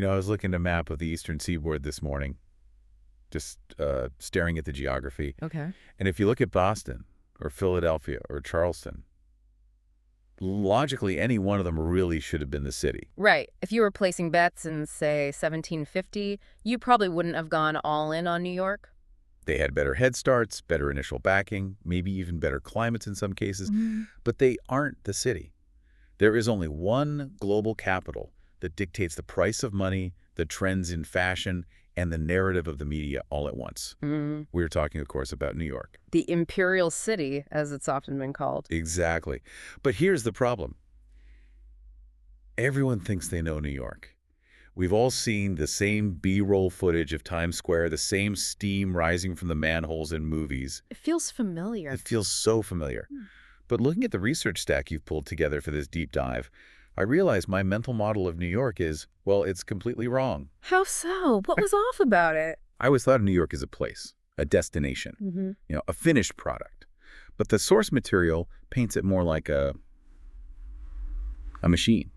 I was looking at a map of the eastern seaboard this morning, just staring at the geography. Okay. And if you look at Boston or Philadelphia or Charleston, logically, any one of them really should have been the city. Right. If you were placing bets in, say, 1750, you probably wouldn't have gone all in on New York. They had better head starts, better initial backing, maybe even better climates in some cases, but they aren't the city. There is only one global capital that dictates the price of money, the trends in fashion, and the narrative of the media all at once. We're talking, of course, about New York. The imperial city, as it's often been called. Exactly. But here's the problem. Everyone thinks they know New York. We've all seen the same B-roll footage of Times Square, the same steam rising from the manholes in movies. It feels familiar. It feels so familiar. But looking at the research stack you've pulled together for this deep dive, I realize my mental model of New York is, well, it's completely wrong. How so? What was off about it? I always thought of New York as a place, a destination, a finished product. But the source material paints it more like a machine.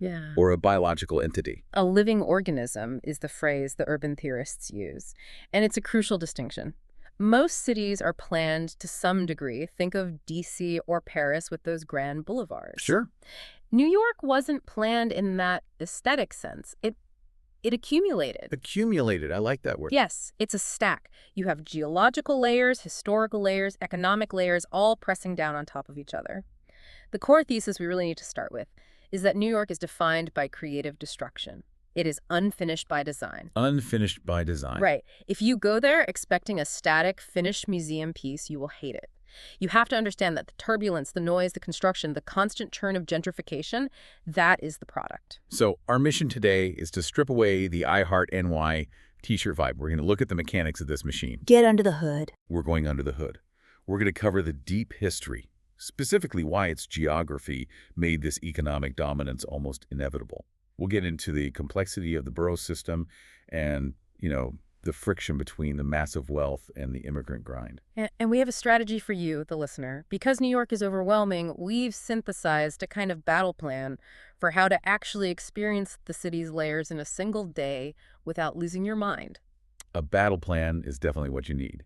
Yeah. Or a biological entity. A living organism is the phrase the urban theorists use, and it's a crucial distinction. Most cities are planned to some degree. Think of D.C. or Paris with those grand boulevards. Sure. New York wasn't planned in that aesthetic sense. It accumulated. Accumulated. I like that word. Yes, it's a stack. You have geological layers, historical layers, economic layers, all pressing down on top of each other. The core thesis we really need to start with is that New York is defined by creative destruction. It is unfinished by design. Unfinished by design. Right. If you go there expecting a static, finished museum piece, you will hate it. You have to understand that the turbulence, the noise, the construction, the constant churn of gentrification, that is the product. So our mission today is to strip away the I Heart NY t-shirt vibe. We're going to look at the mechanics of this machine. Get under the hood. We're going under the hood. We're going to cover the deep history, specifically why its geography made this economic dominance almost inevitable. We'll get into the complexity of the borough system and, the friction between the massive wealth and the immigrant grind. And we have a strategy for you, the listener. Because New York is overwhelming, we've synthesized a kind of battle plan for how to actually experience the city's layers in a single day without losing your mind. A battle plan is definitely what you need.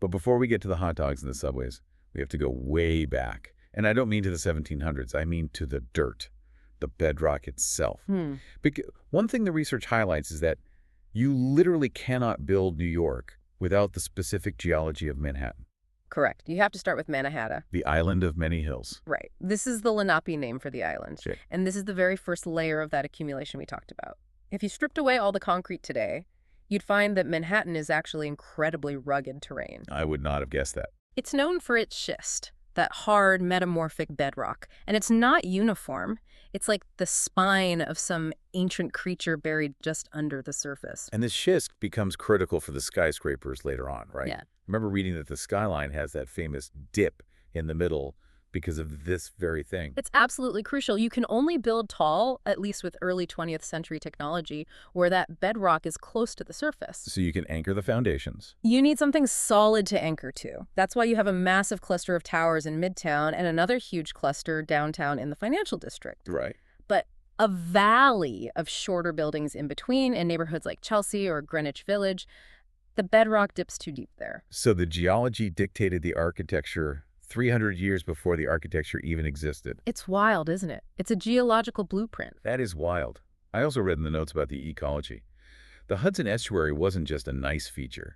But before we get to the hot dogs and the subways, we have to go way back. And I don't mean to the 1700s. I mean to the dirt, the bedrock itself. Because one thing the research highlights is that you literally cannot build New York without the specific geology of Manhattan. Correct. You have to start with Mannahatta. The island of many hills. Right. This is the Lenape name for the island. Sure. And this is the very first layer of that accumulation we talked about. If you stripped away all the concrete today, you'd find that Manhattan is actually incredibly rugged terrain. I would not have guessed that. It's known for its schist, that hard, metamorphic bedrock. And it's not uniform. It's like the spine of some ancient creature buried just under the surface. And this schist becomes critical for the skyscrapers later on, right? Yeah. I remember reading that the skyline has that famous dip in the middle because of this very thing. It's absolutely crucial. You can only build tall, at least with early 20th century technology, where that bedrock is close to the surface. So you can anchor the foundations. You need something solid to anchor to. That's why you have a massive cluster of towers in Midtown and another huge cluster downtown in the financial district. Right. But a valley of shorter buildings in between in neighborhoods like Chelsea or Greenwich Village, the bedrock dips too deep there. So the geology dictated the architecture 300 years before the architecture even existed. It's wild, isn't it? It's a geological blueprint. That is wild. I also read in the notes about the ecology. The Hudson Estuary wasn't just a nice feature.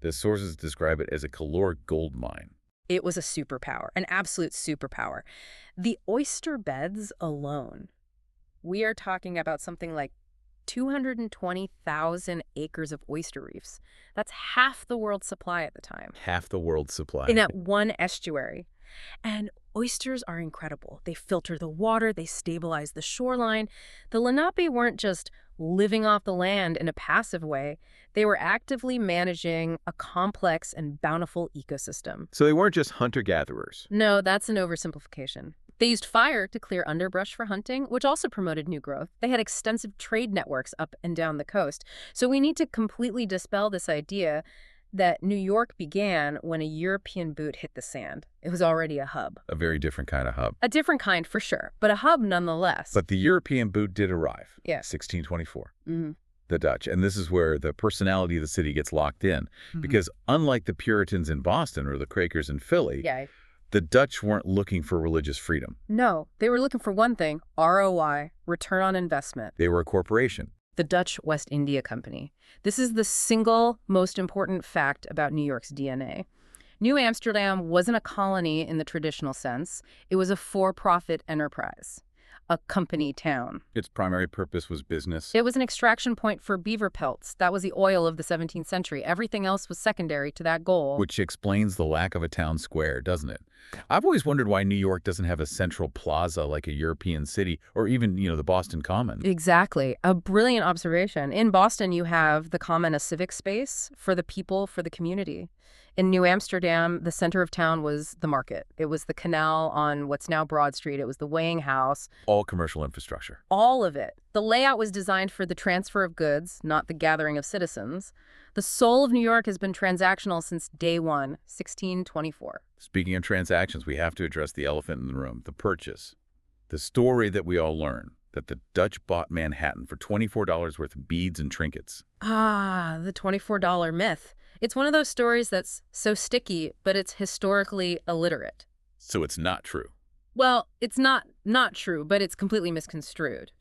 The sources describe it as a caloric gold mine. It was a superpower, an absolute superpower. The oyster beds alone, we are talking about something like 220,000 acres of oyster reefs. That's half the world's supply at the time. Half the world's supply. In that one estuary. And oysters are incredible. They filter the water, they stabilize the shoreline. The Lenape weren't just living off the land in a passive way. They were actively managing a complex and bountiful ecosystem. So they weren't just hunter-gatherers. No, that's an oversimplification. They used fire to clear underbrush for hunting, which also promoted new growth. They had extensive trade networks up and down the coast. So we need to completely dispel this idea that New York began when a European boot hit the sand. It was already a hub. A very different kind of hub. A different kind for sure, but a hub nonetheless. But the European boot did arrive. Yeah. 1624. Mm-hmm. The Dutch. And this is where the personality of the city gets locked in. Because unlike the Puritans in Boston or the Quakers in Philly, the Dutch weren't looking for religious freedom. No, they were looking for one thing, ROI, return on investment. They were a corporation. The Dutch West India Company. This is the single most important fact about New York's DNA. New Amsterdam wasn't a colony in the traditional sense. It was a for-profit enterprise, a company town. Its primary purpose was business. It was an extraction point for beaver pelts. That was the oil of the 17th century. Everything else was secondary to that goal. Which explains the lack of a town square, doesn't it? I've always wondered why New York doesn't have a central plaza like a European city, or even, the Boston Common. Exactly. A brilliant observation. In Boston, you have the Common, a civic space for the people, for the community. In New Amsterdam, the center of town was the market. It was the canal on what's now Broad Street. It was the weighing house. All commercial infrastructure. All of it. The layout was designed for the transfer of goods, not the gathering of citizens. The soul of New York has been transactional since day one, 1624. Speaking of transactions, we have to address the elephant in the room, the purchase. The story that we all learn, that the Dutch bought Manhattan for $24 worth of beads and trinkets. Ah, the $24 myth. It's one of those stories that's so sticky, but it's historically illiterate. So it's not true. Well, it's not true, but it's completely misconstrued.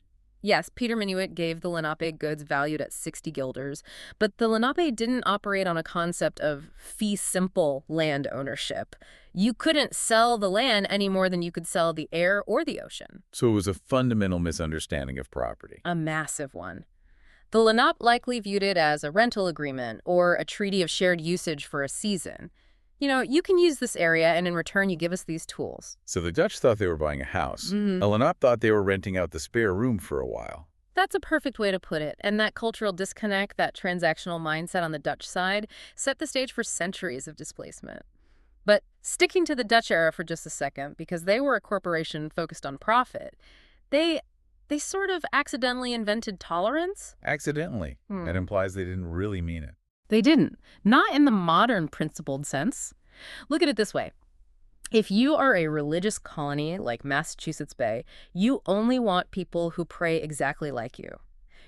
Yes, Peter Minuit gave the Lenape goods valued at 60 guilders, but the Lenape didn't operate on a concept of fee simple land ownership. You couldn't sell the land any more than you could sell the air or the ocean. So it was a fundamental misunderstanding of property. A massive one. The Lenape likely viewed it as a rental agreement or a treaty of shared usage for a season. You can use this area, and in return, you give us these tools. So the Dutch thought they were buying a house. A Lenape thought they were renting out the spare room for a while. That's a perfect way to put it. And that cultural disconnect, that transactional mindset on the Dutch side, set the stage for centuries of displacement. But sticking to the Dutch era for just a second, because they were a corporation focused on profit, they sort of accidentally invented tolerance. Accidentally. That implies they didn't really mean it. They didn't. Not in the modern principled sense. Look at it this way. If you are a religious colony like Massachusetts Bay, you only want people who pray exactly like you.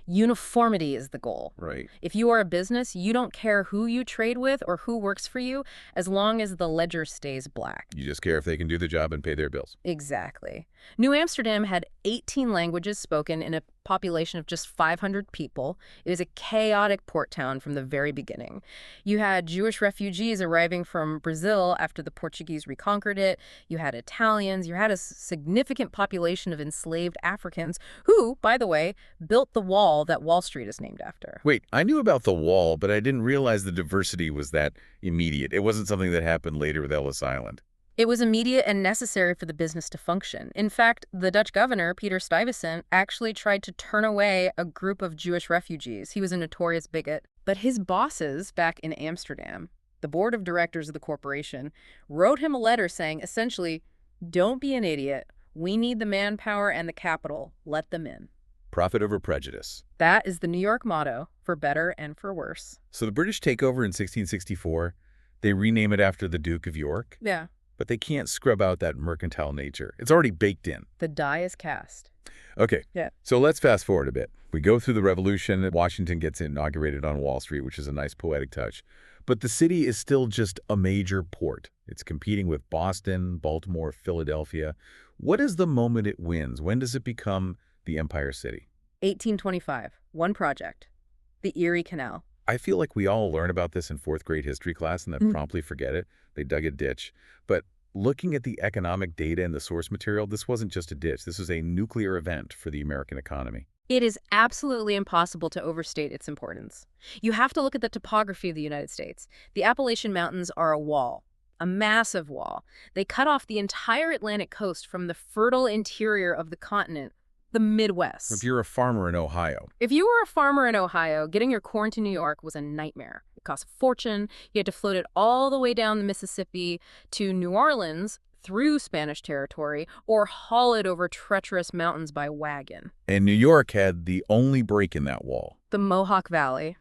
Uniformity is the goal. Right. If you are a business, you don't care who you trade with or who works for you, as long as the ledger stays black. You just care if they can do the job and pay their bills. Exactly. New Amsterdam had 18 languages spoken in a population of just 500 people. It was a chaotic port town from the very beginning. You had Jewish refugees arriving from Brazil after the Portuguese reconquered it. You had Italians. You had a significant population of enslaved Africans who, by the way, built the wall that Wall Street is named after. Wait, I knew about the wall, but I didn't realize the diversity was that immediate. It wasn't something that happened later with Ellis Island. It was immediate and necessary for the business to function. In fact, the Dutch governor, Peter Stuyvesant, actually tried to turn away a group of Jewish refugees. He was a notorious bigot. But his bosses back in Amsterdam, the board of directors of the corporation, wrote him a letter saying, essentially, don't be an idiot. We need the manpower and the capital. Let them in. Profit over prejudice. That is the New York motto, for better and for worse. So the British take over in 1664. They rename it after the Duke of York. Yeah. But they can't scrub out that mercantile nature. It's already baked in. The die is cast. Okay. Yeah. So let's fast forward a bit. We go through the Revolution. Washington gets inaugurated on Wall Street, which is a nice poetic touch. But the city is still just a major port. It's competing with Boston, Baltimore, Philadelphia. What is the moment it wins? When does it become the Empire City? 1825. One project. The Erie Canal. I feel like we all learn about this in fourth grade history class and then promptly forget it. They dug a ditch. But looking at the economic data and the source material, this wasn't just a ditch. This was a nuclear event for the American economy. It is absolutely impossible to overstate its importance. You have to look at the topography of the United States. The Appalachian Mountains are a wall, a massive wall. They cut off the entire Atlantic coast from the fertile interior of the continent, the Midwest. If you're a farmer in Ohio. If you were a farmer in Ohio, getting your corn to New York was a nightmare. It cost a fortune. You had to float it all the way down the Mississippi to New Orleans through Spanish territory or haul it over treacherous mountains by wagon. And New York had the only break in that wall. The Mohawk Valley.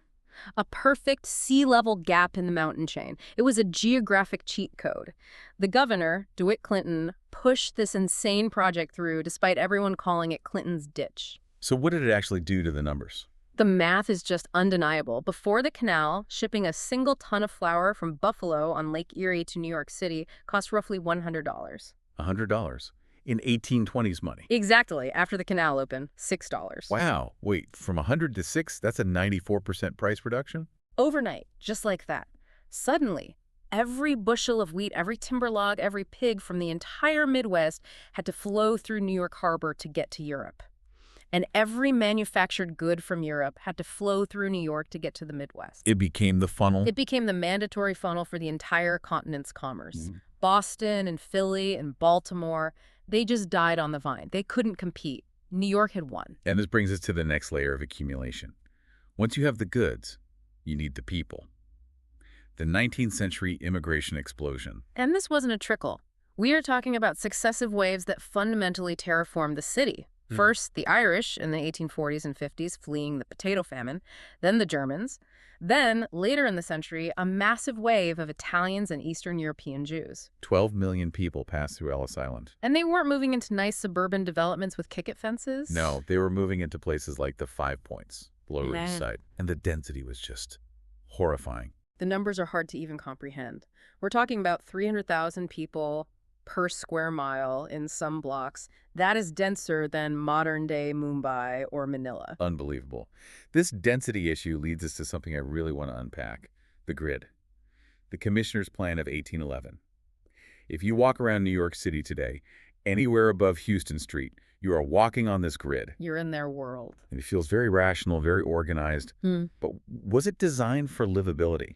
A perfect sea-level gap in the mountain chain. It was a geographic cheat code. The governor, DeWitt Clinton, pushed this insane project through despite everyone calling it Clinton's ditch. So what did it actually do to the numbers? The math is just undeniable. Before the canal, shipping a single ton of flour from Buffalo on Lake Erie to New York City cost roughly $100. $100 in 1820s money. Exactly. After the canal opened, $6. Wow. Wait, from 100 to 6, that's a 94% price reduction? Overnight, just like that. Suddenly, every bushel of wheat, every timber log, every pig from the entire Midwest had to flow through New York Harbor to get to Europe. And every manufactured good from Europe had to flow through New York to get to the Midwest. It became the funnel? It became the mandatory funnel for the entire continent's commerce. Boston and Philly and Baltimore, they just died on the vine. They couldn't compete. New York had won. And this brings us to the next layer of accumulation. Once you have the goods, you need the people. The 19th century immigration explosion. And this wasn't a trickle. We are talking about successive waves that fundamentally terraformed the city. First, the Irish in the 1840s and 50s fleeing the potato famine, then the Germans, then, later in the century, a massive wave of Italians and Eastern European Jews. 12 million people passed through Ellis Island. And they weren't moving into nice suburban developments with picket fences. No, they were moving into places like the Five Points, Lower East Side. And the density was just horrifying. The numbers are hard to even comprehend. We're talking about 300,000 people per square mile in some blocks. That is denser than modern-day Mumbai or Manila. Unbelievable. This density issue leads us to something I really want to unpack, the grid. The Commissioner's Plan of 1811. If you walk around New York City today, anywhere above Houston Street, you are walking on this grid. You're in their world. And it feels very rational, very organized. But was it designed for livability?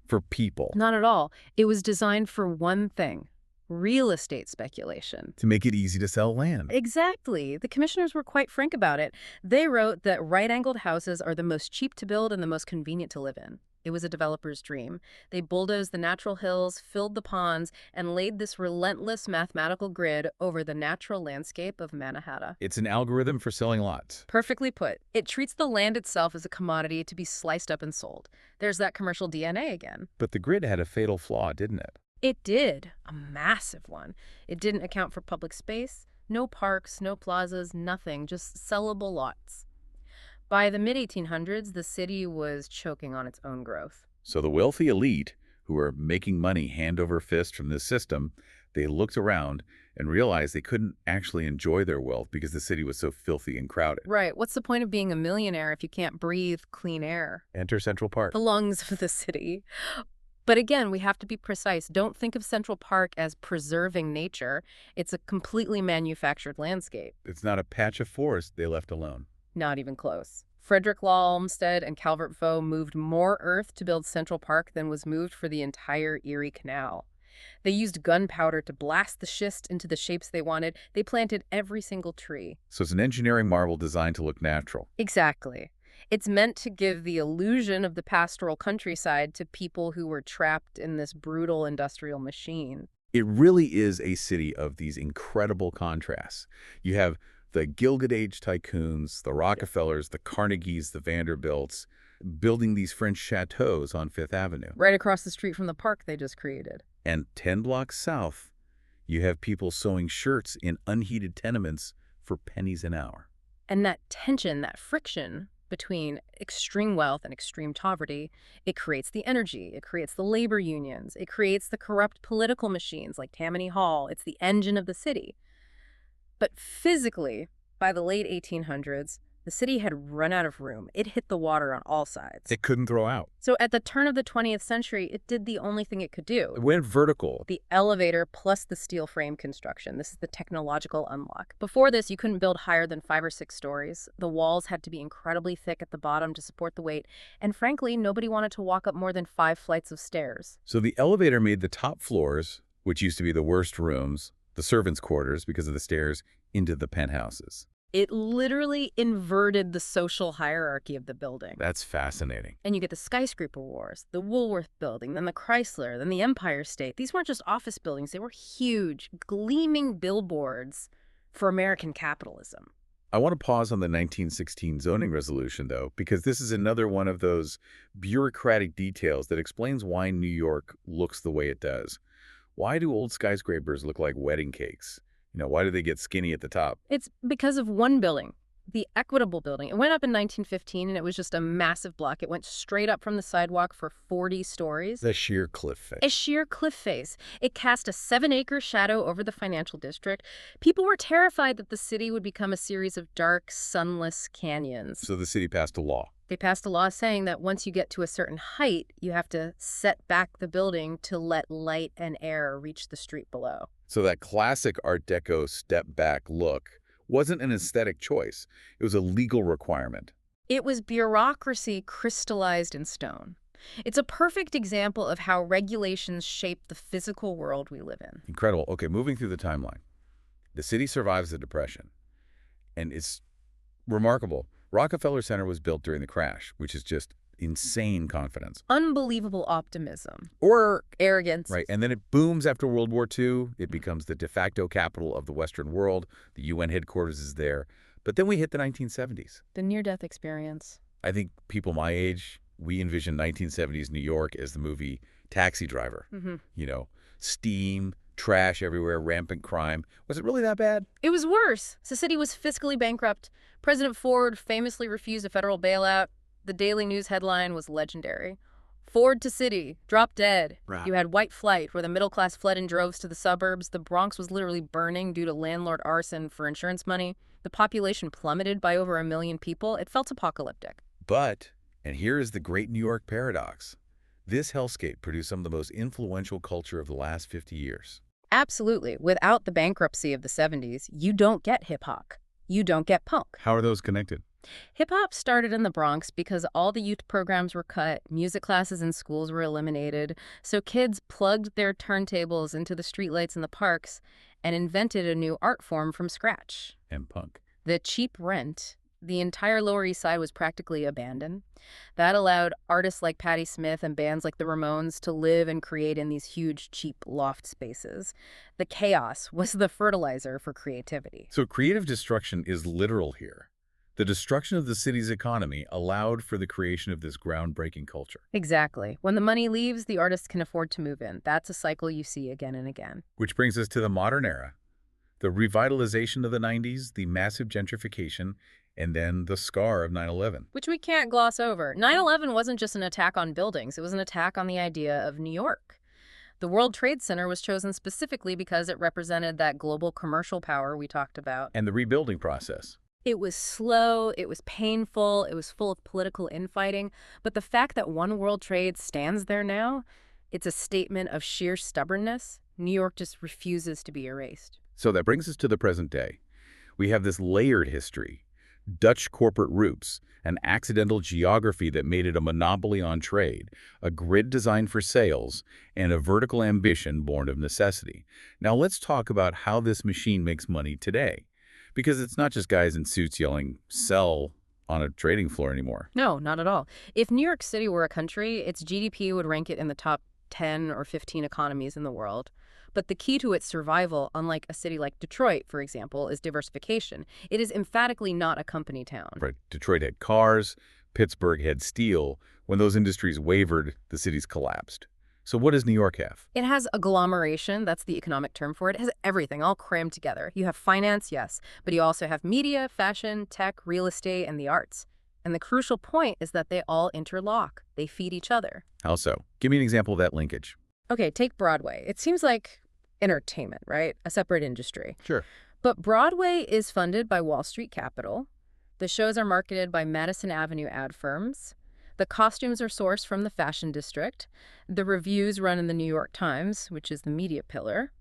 For people? Not at all. It was designed for one thing. Real estate speculation. To make it easy to sell land. Exactly. The commissioners were quite frank about it. They wrote that right-angled houses are the most cheap to build and the most convenient to live in. It was a developer's dream. They bulldozed the natural hills, filled the ponds, and laid this relentless mathematical grid over the natural landscape of Manhattan. It's an algorithm for selling lots. Perfectly put. It treats the land itself as a commodity to be sliced up and sold. There's that commercial DNA again. But the grid had a fatal flaw, didn't it? It did. A massive one. It didn't account for public space. No parks, no plazas, nothing. Just sellable lots. By the mid-1800s, the city was choking on its own growth. So the wealthy elite, who were making money hand over fist from this system, they looked around and realized they couldn't actually enjoy their wealth because the city was so filthy and crowded. Right. What's the point of being a millionaire if you can't breathe clean air? Enter Central Park. The lungs of the city. But again, we have to be precise. Don't think of Central Park as preserving nature. It's a completely manufactured landscape. It's not a patch of forest they left alone. Not even close. Frederick Law Olmsted and Calvert Vaux moved more earth to build Central Park than was moved for the entire Erie Canal. They used gunpowder to blast the schist into the shapes they wanted. They planted every single tree. So it's an engineering marvel designed to look natural. Exactly. It's meant to give the illusion of the pastoral countryside to people who were trapped in this brutal industrial machine. It really is a city of these incredible contrasts. You have the Gilded Age tycoons, the Rockefellers, the Carnegies, the Vanderbilts, building these French chateaus on Fifth Avenue. Right across the street from the park they just created. And 10 blocks south, you have people sewing shirts in unheated tenements for pennies an hour. And that tension, that friction between extreme wealth and extreme poverty, it creates the energy, it creates the labor unions, it creates the corrupt political machines like Tammany Hall. It's the engine of the city. But physically, by the late 1800s, the city had run out of room. It hit the water on all sides. It couldn't throw out. So at the turn of the 20th century, it did the only thing it could do. It went vertical. The elevator plus the steel frame construction. This is the technological unlock. Before this, you couldn't build higher than 5 or 6 stories. The walls had to be incredibly thick at the bottom to support the weight. And frankly, nobody wanted to walk up more than 5 flights of stairs. So the elevator made the top floors, which used to be the worst rooms, the servants' quarters because of the stairs, into the penthouses. It literally inverted the social hierarchy of the building. That's fascinating. And you get the skyscraper wars, the Woolworth building, then the Chrysler, then the Empire State. These weren't just office buildings. They were huge, gleaming billboards for American capitalism. I want to pause on the 1916 zoning resolution, though, because this is another one of those bureaucratic details that explains why New York looks the way it does. Why do old skyscrapers look like wedding cakes? Why do they get skinny at the top? It's because of one building, the Equitable Building. It went up in 1915, and it was just a massive block. It went straight up from the sidewalk for 40 stories. The sheer cliff face. A sheer cliff face. It cast a 7-acre shadow over the financial district. People were terrified that the city would become a series of dark, sunless canyons. So the city passed a law. They passed a law saying that once you get to a certain height, you have to set back the building to let light and air reach the street below. So that classic Art Deco step-back look wasn't an aesthetic choice. It was a legal requirement. It was bureaucracy crystallized in stone. It's a perfect example of how regulations shape the physical world we live in. Incredible. Okay, moving through the timeline. The city survives the Depression, and it's remarkable. Rockefeller Center was built during the crash, which is just insane confidence. Unbelievable optimism. Or arrogance. Right, and then it booms after World War II. It becomes the de facto capital of the Western world. The UN headquarters is there. But then we hit the 1970s. The near-death experience. I think people my age, we envision 1970s New York as the movie Taxi Driver. Steam, trash everywhere, rampant crime. Was it really that bad? It was worse. The city was fiscally bankrupt. President Ford famously refused a federal bailout. The Daily News headline was legendary. Ford to city, drop dead. Right. You had white flight, where the middle class fled in droves to the suburbs. The Bronx was literally burning due to landlord arson for insurance money. The population plummeted by over 1 million people. It felt apocalyptic. But, and here is the great New York paradox, this hellscape produced some of the most influential culture of the last 50 years. Absolutely. Without the bankruptcy of the 70s, you don't get hip-hop. You don't get punk. How are those connected? Hip-hop started in the Bronx because all the youth programs were cut, music classes in schools were eliminated, so kids plugged their turntables into the streetlights in the parks and invented a new art form from scratch. And punk. The cheap rent. The entire Lower East Side was practically abandoned. That allowed artists like Patti Smith and bands like the Ramones to live and create in these huge, cheap loft spaces. The chaos was the fertilizer for creativity. So creative destruction is literal here. The destruction of the city's economy allowed for the creation of this groundbreaking culture. Exactly. When the money leaves, the artists can afford to move in. That's a cycle you see again and again. Which brings us to the modern era. The revitalization of the 90s, the massive gentrification, and then the scar of 9/11. Which we can't gloss over. 9/11 wasn't just an attack on buildings. It was an attack on the idea of New York. The World Trade Center was chosen specifically because it represented that global commercial power we talked about. And the rebuilding process. It was slow, it was painful, it was full of political infighting, but the fact that One World Trade stands there now, it's a statement of sheer stubbornness. New York just refuses to be erased. So that brings us to the present day. We have this layered history, Dutch corporate roots, an accidental geography that made it a monopoly on trade, a grid designed for sales, and a vertical ambition born of necessity. Now let's talk about how this machine makes money today. Because it's not just guys in suits yelling, sell, on a trading floor anymore. No, not at all. If New York City were a country, its GDP would rank it in the top 10 or 15 economies in the world. But the key to its survival, unlike a city like Detroit, for example, is diversification. It is emphatically not a company town. Right. Detroit had cars, Pittsburgh had steel. When those industries wavered, the cities collapsed. So what does New York have? It has agglomeration, that's the economic term for it. It has everything all crammed together. You have finance, yes, but you also have media, fashion, tech, real estate, and the arts. And the crucial point is that they all interlock. They feed each other. How so? Give me an example of that linkage. Okay, take Broadway. It seems like entertainment, right? A separate industry. Sure. But Broadway is funded by Wall Street capital. The shows are marketed by Madison Avenue ad firms. The costumes are sourced from the fashion district. The reviews run in the New York Times, which is the media pillar.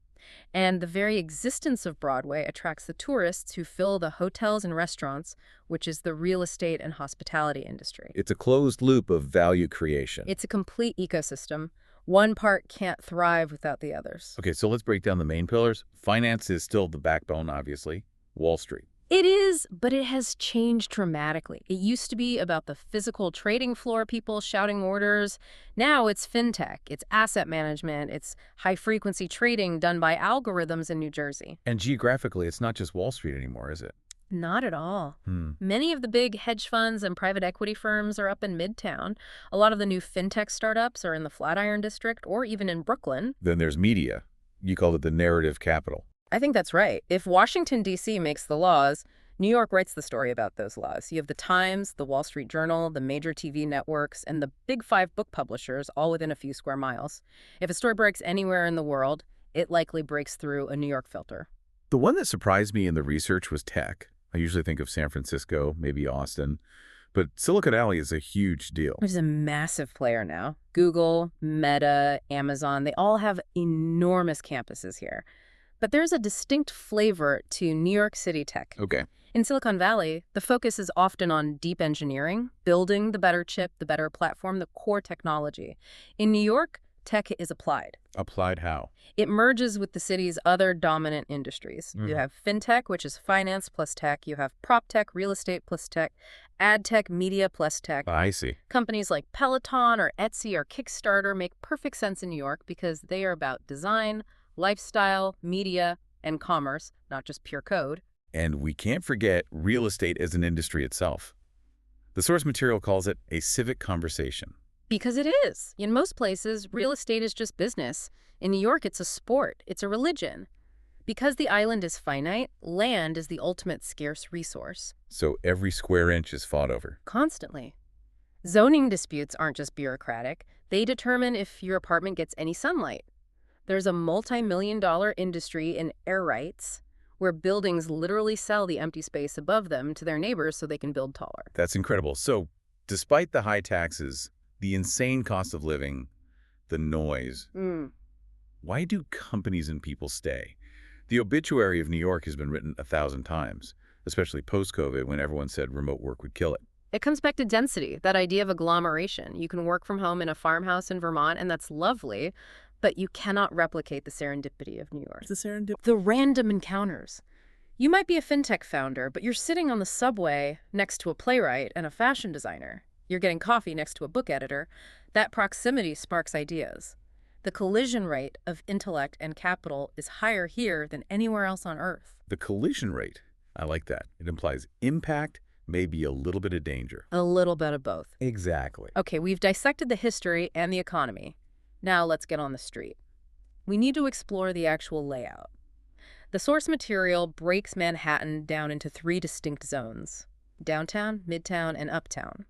And the very existence of Broadway attracts the tourists who fill the hotels and restaurants, which is the real estate and hospitality industry. It's a closed loop of value creation. It's a complete ecosystem. One part can't thrive without the others. Okay, so let's break down the main pillars. Finance is still the backbone, obviously. Wall Street. It is, but it has changed dramatically. It used to be about the physical trading floor, people shouting orders. Now it's fintech, it's asset management, it's high-frequency trading done by algorithms in New Jersey. And geographically, it's not just Wall Street anymore, is it? Not at all. Hmm. Many of the big hedge funds and private equity firms are up in Midtown. A lot of the new fintech startups are in the Flatiron District or even in Brooklyn. Then there's media. You called it the narrative capital. I think that's right. If Washington, D.C. makes the laws, New York writes the story about those laws. You have the Times, the Wall Street Journal, the major TV networks, and the big five book publishers all within a few square miles. If a story breaks anywhere in the world, it likely breaks through a New York filter. The one that surprised me in the research was tech. I usually think of San Francisco, maybe Austin, but Silicon Valley is a huge deal. There's a massive player now. Google, Meta, Amazon, they all have enormous campuses here. But there's a distinct flavor to New York City tech. Okay. In Silicon Valley, the focus is often on deep engineering, building the better chip, the better platform, the core technology. In New York, tech is applied. Applied how? It merges with the city's other dominant industries. You have fintech, which is finance plus tech. You have prop tech, real estate plus tech, ad tech, media plus tech. I see. Companies like Peloton or Etsy or Kickstarter make perfect sense in New York because they are about design, lifestyle, media, and commerce, not just pure code. And we can't forget real estate as an industry itself. The source material calls it a civic conversation. Because it is. In most places, real estate is just business. In New York, it's a sport. It's a religion. Because the island is finite, land is the ultimate scarce resource. So every square inch is fought over. Constantly. Zoning disputes aren't just bureaucratic. They determine if your apartment gets any sunlight. There's a multi-million-dollar industry in air rights where buildings literally sell the empty space above them to their neighbors so they can build taller. That's incredible. So despite the high taxes, the insane cost of living, the noise, why do companies and people stay? The obituary of New York has been written 1,000 times, especially post-COVID when everyone said remote work would kill it. It comes back to density, that idea of agglomeration. You can work from home in a farmhouse in Vermont, and that's lovely, but you cannot replicate the serendipity of New York. The random encounters. You might be a fintech founder, but you're sitting on the subway next to a playwright and a fashion designer. You're getting coffee next to a book editor. That proximity sparks ideas. The collision rate of intellect and capital is higher here than anywhere else on Earth. The collision rate, I like that. It implies impact, maybe a little bit of danger. A little bit of both. Exactly. Okay, we've dissected the history and the economy. Now let's get on the street. We need to explore the actual layout. The source material breaks Manhattan down into 3 distinct zones: downtown, midtown, and uptown.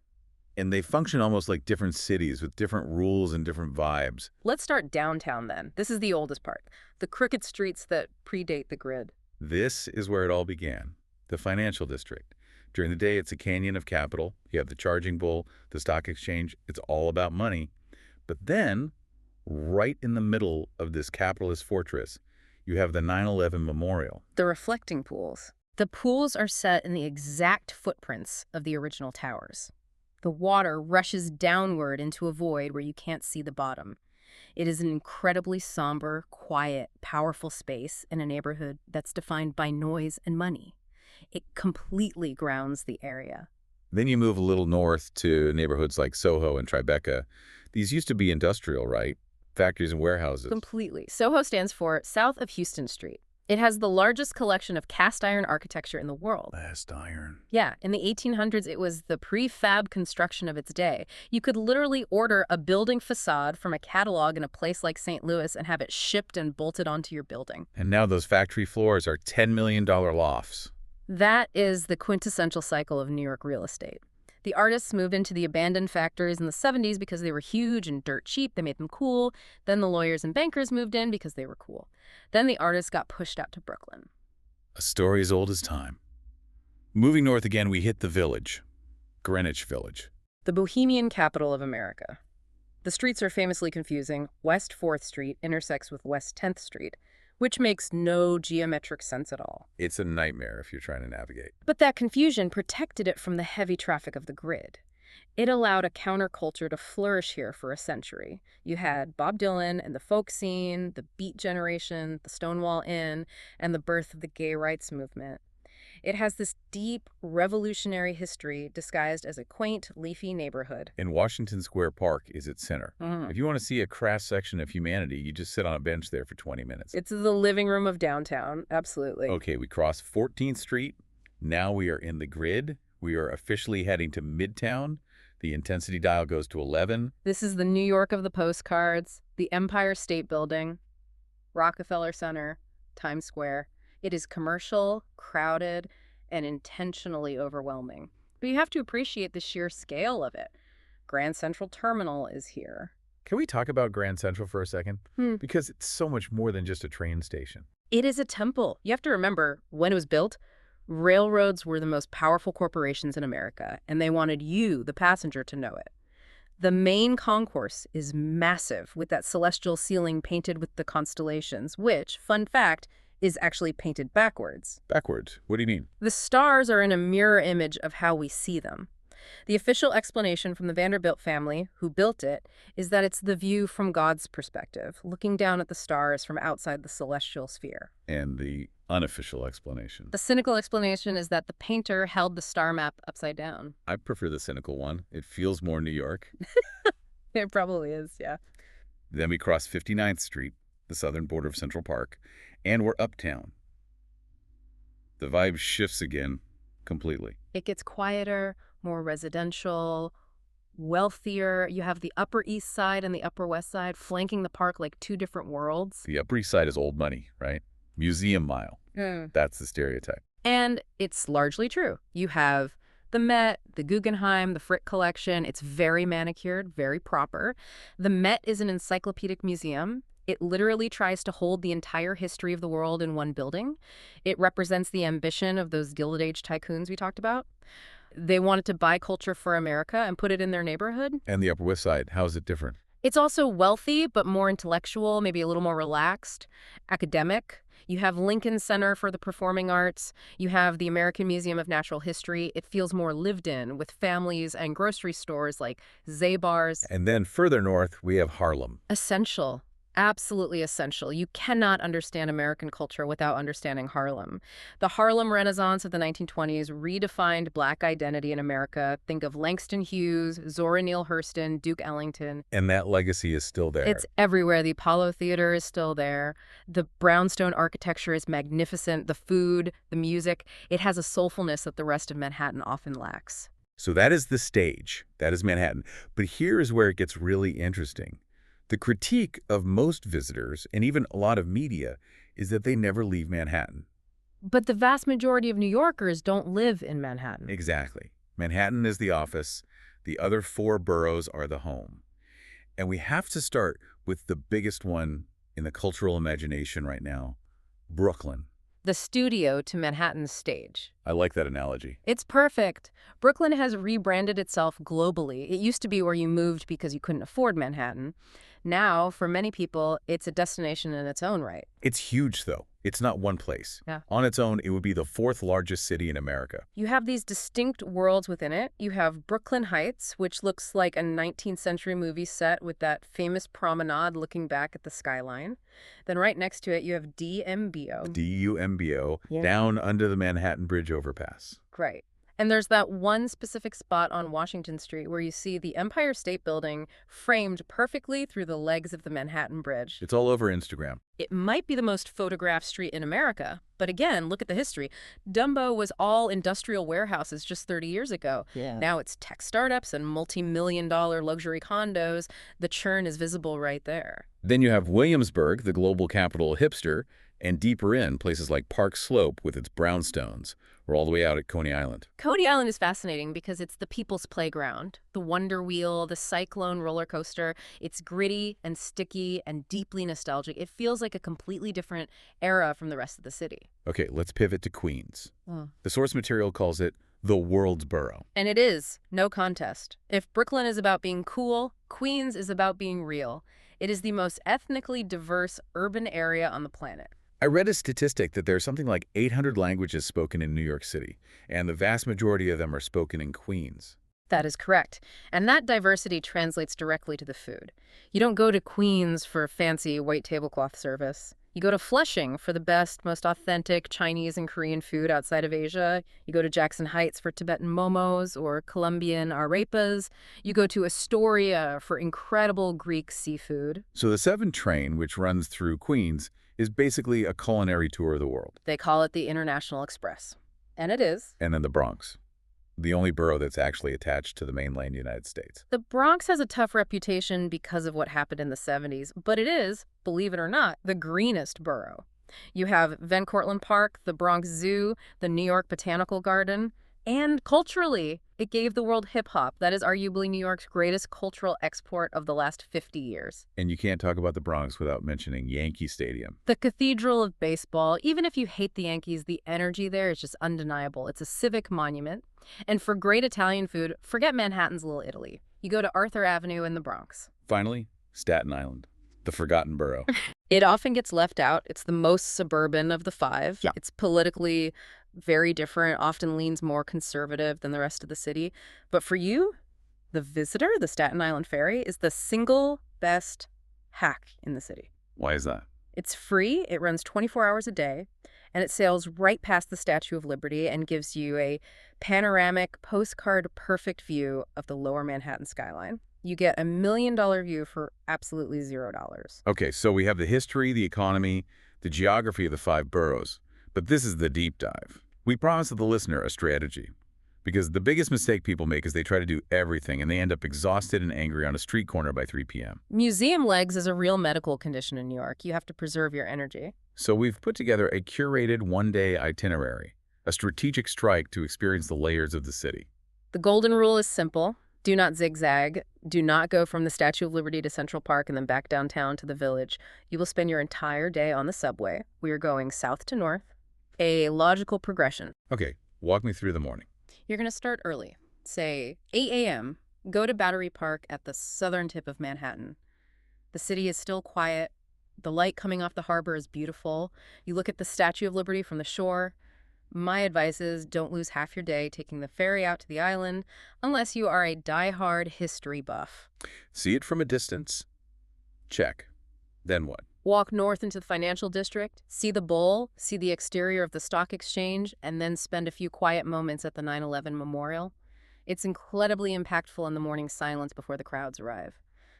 And they function almost like different cities with different rules and different vibes. Let's start downtown then. This is the oldest part, the crooked streets that predate the grid. This is where it all began, the financial district. During the day, it's a canyon of capital. You have the charging bull, the stock exchange. It's all about money. But then, right in the middle of this capitalist fortress, you have the 9/11 memorial. The reflecting pools. The pools are set in the exact footprints of the original towers. The water rushes downward into a void where you can't see the bottom. It is an incredibly somber, quiet, powerful space in a neighborhood that's defined by noise and money. It completely grounds the area. Then you move a little north to neighborhoods like Soho and Tribeca. These used to be industrial, right? Factories and warehouses. Completely. Soho stands for South of Houston Street. It has the largest collection of cast iron architecture in the world. Cast iron. Yeah, in the 1800s, it was the prefab construction of its day. You could literally order a building facade from a catalog in a place like St. Louis and have it shipped and bolted onto your building. And now those factory floors are $10 million lofts. That is the quintessential cycle of New York real estate. The artists moved into the abandoned factories in the 70s because they were huge and dirt cheap. They made them cool. Then the lawyers and bankers moved in because they were cool. Then the artists got pushed out to Brooklyn. A story as old as time. Moving north again, we hit the Village, Greenwich Village. The bohemian capital of America. The streets are famously confusing. West 4th Street intersects with West 10th Street, which makes no geometric sense at all. It's a nightmare if you're trying to navigate. But that confusion protected it from the heavy traffic of the grid. It allowed a counterculture to flourish here for a century. You had Bob Dylan and the folk scene, the Beat Generation, the Stonewall Inn, and the birth of the gay rights movement. It has this deep, revolutionary history disguised as a quaint, leafy neighborhood. And Washington Square Park is its center. If you want to see a crass section of humanity, you just sit on a bench there for 20 minutes. It's the living room of downtown, absolutely. Okay, we cross 14th Street, Now we are in the grid. We are officially heading to Midtown. The intensity dial goes to 11. This is the New York of the postcards, the Empire State Building, Rockefeller Center, Times Square. It is commercial, crowded, and intentionally overwhelming. But you have to appreciate the sheer scale of it. Grand Central Terminal is here. Can we talk about Grand Central for a second? Hmm. Because it's so much more than just a train station. It is a temple. You have to remember, when it was built, railroads were the most powerful corporations in America, and they wanted you, the passenger, to know it. The main concourse is massive, with that celestial ceiling painted with the constellations, which, fun fact, is actually painted backwards. Backwards? What do you mean? The stars are in a mirror image of how we see them. The official explanation from the Vanderbilt family, who built it, is that it's the view from God's perspective, looking down at the stars from outside the celestial sphere. And the unofficial explanation? The cynical explanation is that the painter held the star map upside down. I prefer the cynical one. It feels more New York. It probably is, yeah. Then we cross 59th Street, the southern border of Central Park, and we're uptown. The vibe shifts again completely. It gets quieter, more residential, wealthier. You have the Upper East Side and the Upper West Side flanking the park like two different worlds. The Upper East Side is old money, right? Museum mile. That's the stereotype. And it's largely true. You have the Met, the Guggenheim, the Frick Collection. It's very manicured, very proper. The Met is an encyclopedic museum. It literally tries to hold the entire history of the world in one building. It represents the ambition of those Gilded Age tycoons we talked about. They wanted to buy culture for America and put it in their neighborhood. And the Upper West Side, how is it different? It's also wealthy, but more intellectual, maybe a little more relaxed, academic. You have Lincoln Center for the Performing Arts. You have the American Museum of Natural History. It feels more lived in, with families and grocery stores like Zabar's. And then further north, we have Harlem. Essential. Absolutely essential. You cannot understand American culture without understanding Harlem. The Harlem Renaissance of the 1920s redefined Black identity in America. Think of Langston Hughes, Zora Neale Hurston, Duke Ellington. And that legacy is still there. It's everywhere. The Apollo Theater is still there. The brownstone architecture is magnificent. The food, the music, it has a soulfulness that the rest of Manhattan often lacks. So that is the stage. That is Manhattan. But here is where it gets really interesting. The critique of most visitors, and even a lot of media, is that they never leave Manhattan. But the vast majority of New Yorkers don't live in Manhattan. Exactly. Manhattan is the office. The other 4 boroughs are the home. And we have to start with the biggest one in the cultural imagination right now, Brooklyn. The studio to Manhattan's stage. I like that analogy. It's perfect. Brooklyn has rebranded itself globally. It used to be where you moved because you couldn't afford Manhattan. Now, for many people, it's a destination in its own right. It's huge, though. It's not one place. Yeah. On its own, it would be the 4th largest city in America. You have these distinct worlds within it. You have Brooklyn Heights, which looks like a 19th century movie set with that famous promenade looking back at the skyline. Then right next to it, you have DMBO. DUMBO, Yeah. down under the Manhattan Bridge overpass. Right. And there's that one specific spot on Washington Street where you see the Empire State Building framed perfectly through the legs of the Manhattan Bridge. It's all over Instagram. It might be the most photographed street in America, but again, look at the history. Dumbo was all industrial warehouses just 30 years ago. Yeah. Now it's tech startups and multi-million-dollar luxury condos. The churn is visible right there. Then you have Williamsburg, the global capital of hipster, and deeper in, places like Park Slope with its brownstones. We're all the way out at Coney Island. Coney Island is fascinating because it's the people's playground. The Wonder Wheel, the Cyclone roller coaster. It's gritty and sticky and deeply nostalgic. It feels like a completely different era from the rest of the city. Okay, let's pivot to Queens. Oh. The source material calls it the world's borough. And it is, no contest. If Brooklyn is about being cool, Queens is about being real. It is the most ethnically diverse urban area on the planet. I read a statistic that there's something like 800 languages spoken in New York City, and the vast majority of them are spoken in Queens. That is correct. And that diversity translates directly to the food. You don't go to Queens for fancy white tablecloth service. You go to Flushing for the best, most authentic Chinese and Korean food outside of Asia. You go to Jackson Heights for Tibetan momos or Colombian arepas. You go to Astoria for incredible Greek seafood. So the 7 train, which runs through Queens, is basically a culinary tour of the world. They call it the International Express. And it is. And then the Bronx, the only borough that's actually attached to the mainland United States. The Bronx has a tough reputation because of what happened in the 70s, but it is, believe it or not, the greenest borough. You have Van Cortlandt Park, the Bronx Zoo, the New York Botanical Garden, and culturally, it gave the world hip-hop. That is arguably New York's greatest cultural export of the last 50 years. And you can't talk about the Bronx without mentioning Yankee Stadium. The cathedral of baseball. Even if you hate the Yankees, the energy there is just undeniable. It's a civic monument. And for great Italian food, forget Manhattan's Little Italy. You go to Arthur Avenue in the Bronx. Finally, Staten Island, the forgotten borough. It often gets left out. It's the most suburban of the five. Yeah. It's politically very different, often leans more conservative than the rest of the city. But for you, the visitor, the Staten Island Ferry, is the single best hack in the city. Why is that? It's free, it runs 24 hours a day, and it sails right past the Statue of Liberty and gives you a panoramic, postcard-perfect view of the lower Manhattan skyline. You get $1 million view for absolutely $0. Okay, so we have the history, the economy, the geography of the 5 boroughs. But this is the deep dive. We promised the listener a strategy. Because the biggest mistake people make is they try to do everything and they end up exhausted and angry on a street corner by 3 p.m. Museum legs is a real medical condition in New York. You have to preserve your energy. So we've put together a curated one-day itinerary, a strategic strike to experience the layers of the city. The golden rule is simple. Do not zigzag. Do not go from the Statue of Liberty to Central Park and then back downtown to the Village. You will spend your entire day on the subway. We are going south to north. A logical progression. Okay, walk me through the morning. You're going to start early, say 8 a.m., go to Battery Park at the southern tip of Manhattan. The city is still quiet. The light coming off the harbor is beautiful. You look at the Statue of Liberty from the shore. My advice is don't lose half your day taking the ferry out to the island unless you are a die-hard history buff. See it from a distance? Check. Then what? Walk north into the financial district, see the Bull, see the exterior of the stock exchange, and then spend a few quiet moments at the 9/11 memorial. It's incredibly impactful in the morning silence before the crowds arrive.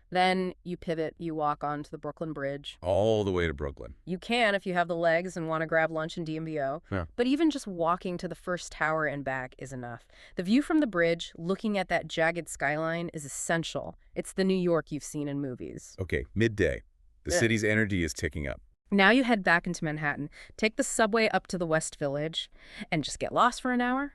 Then you pivot, you walk onto the Brooklyn Bridge. All the way to Brooklyn. You can if you have the legs and want to grab lunch in DMBO. Yeah. But even just walking to the first tower and back is enough. The view from the bridge, looking at that jagged skyline, is essential. It's the New York you've seen in movies. Okay, midday. The city's energy is ticking up. Now you head back into Manhattan, take the subway up to the West Village, and just get lost for an hour.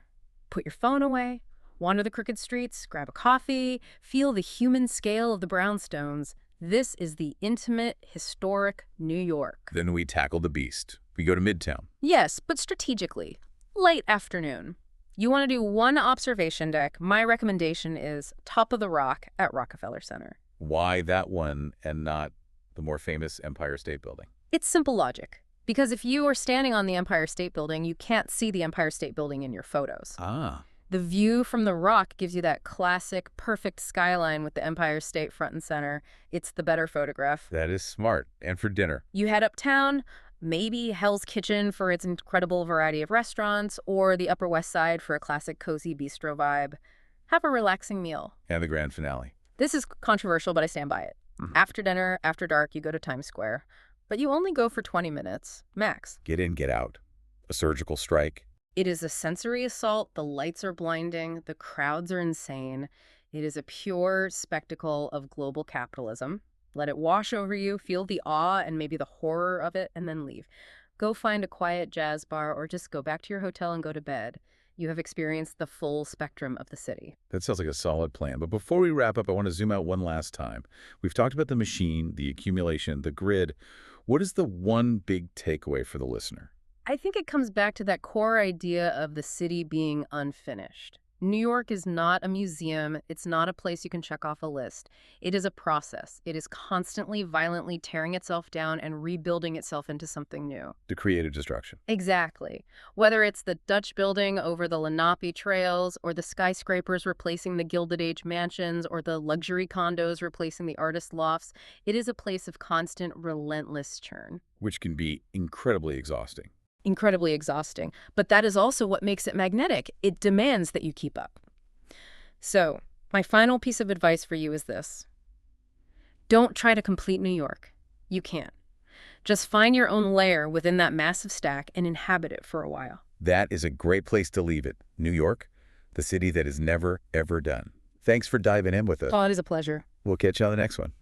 Put your phone away, wander the crooked streets, grab a coffee, feel the human scale of the brownstones. This is the intimate, historic New York. Then we tackle the beast. We go to Midtown. Yes, but strategically. Late afternoon. You want to do one observation deck. My recommendation is Top of the Rock at Rockefeller Center. Why that one and not the more famous Empire State Building? It's simple logic. Because if you are standing on the Empire State Building, you can't see the Empire State Building in your photos. Ah. The view from the Rock gives you that classic, perfect skyline with the Empire State front and center. It's the better photograph. That is smart. And for dinner. You head uptown, maybe Hell's Kitchen for its incredible variety of restaurants, or the Upper West Side for a classic cozy bistro vibe. Have a relaxing meal. And the grand finale. This is controversial, but I stand by it. After dinner, after dark, you go to Times Square. But you only go for 20 minutes, max. Get in, get out. A surgical strike. It is a sensory assault. The lights are blinding. The crowds are insane. It is a pure spectacle of global capitalism. Let it wash over you, feel the awe and maybe the horror of it, and then leave. Go find a quiet jazz bar or just go back to your hotel and go to bed. You have experienced the full spectrum of the city. That sounds like a solid plan. But before we wrap up, I want to zoom out one last time. We've talked about the machine, the accumulation, the grid. What is the one big takeaway for the listener? I think it comes back to that core idea of the city being unfinished. New York is not a museum. It's not a place you can check off a list. It is a process. It is constantly, violently tearing itself down and rebuilding itself into something new. The creative destruction. Exactly. Whether it's the Dutch building over the Lenape trails, or the skyscrapers replacing the Gilded Age mansions, or the luxury condos replacing the artist lofts, it is a place of constant, relentless churn. Which can be incredibly exhausting. Incredibly exhausting. But that is also what makes it magnetic. It demands that you keep up. So, my final piece of advice for you is this. Don't try to complete New York. You can't. Just find your own layer within that massive stack and inhabit it for a while. That is a great place to leave it. New York, the city that is never, ever done. Thanks for diving in with us. Oh, it is a pleasure. We'll catch you on the next one.